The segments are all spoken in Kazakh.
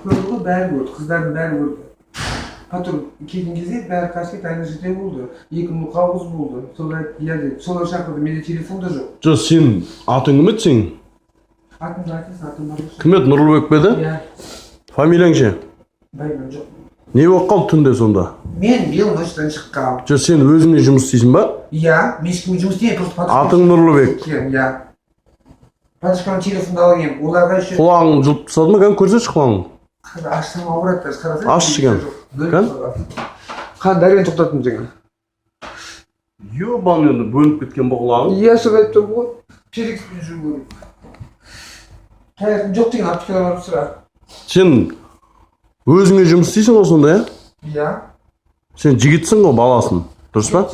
көрді ғой, бәрі көрді, қыздардың бәрі көрді. Потом келген кезде бәрі қашып кетті, айна жерде болды. 2 минут қауыз болды. Солар айтты, иә деді. Солар шақырды, менде телефон да жоқ. Жоқ, сен атың кім еді сенің? Атымды айтыңыз, атым бар. Кім еді, Нұрлыбек пе еді? Иә. Фамилияң ше? Білмеймін, жоқ. Не болып қалды түнде сонда? Мен ночьтан шыққам. Жоқ, сен өзіңе жұмыс істейсің ба? Иә, мен ешкімге жұмыс істемеймін, просто подушка. Атың Нұрлыбек. Иә. Подушканың телефонды алып келгенмін. Оларға еще Құлағың жұлып тастады ма? Кән көрсетші құлағың. ашсам ауырады, қарасай. Ашшы кән. Кән? Қан дәрмен тоқтаттым деген. Ебан енді бөлініп кеткен бұл құлағың. Иә, сол айтып тұрмын ғой. Перекспен жүру керек. Таяқтың жоқ деген аптекаға барып сұра. Сен өзіңе жұмыс істейсің ғой сонда, иә? Иә. Сен жігітсің ғой, баласың. Дұрыс па?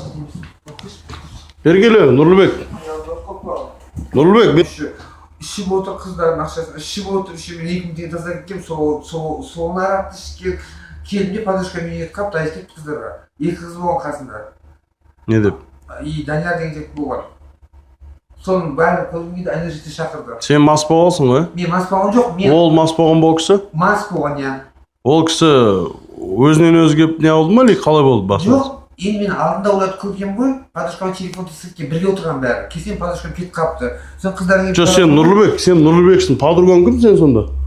Бергелі, Нұрлыбек. Нұрлыбек, ішіп отыр қыздардың ақшасын, ішіп отыр, ішіп 2 мың теңге тастап кеткенмін, соның арақты ішіп келдім де подушка менен етіп қапты, айтып кетті қыздарға. 2 қыз болған қасында. Не деп? И Данияр деген жігіт болған. Соның бәрін көрген кезде айна жерде шақырды. Сен мас болғансың ғой? Мен мас болған жоқ, мен Ол мас болған бұл кісі? мас болған, иә. Ол кісі өзінен өзі келіп не алды ма, или қалай болды басында? Жоқ, енді мен алдында оларды көргенмін ғой, подушкаға телефон тастап бірге отырған бәрі. Келсем подушкам кетіп қапты. Соң қыздар келіп Жоқ, сен Нұрлыбексің, подругаң кім сен сонда?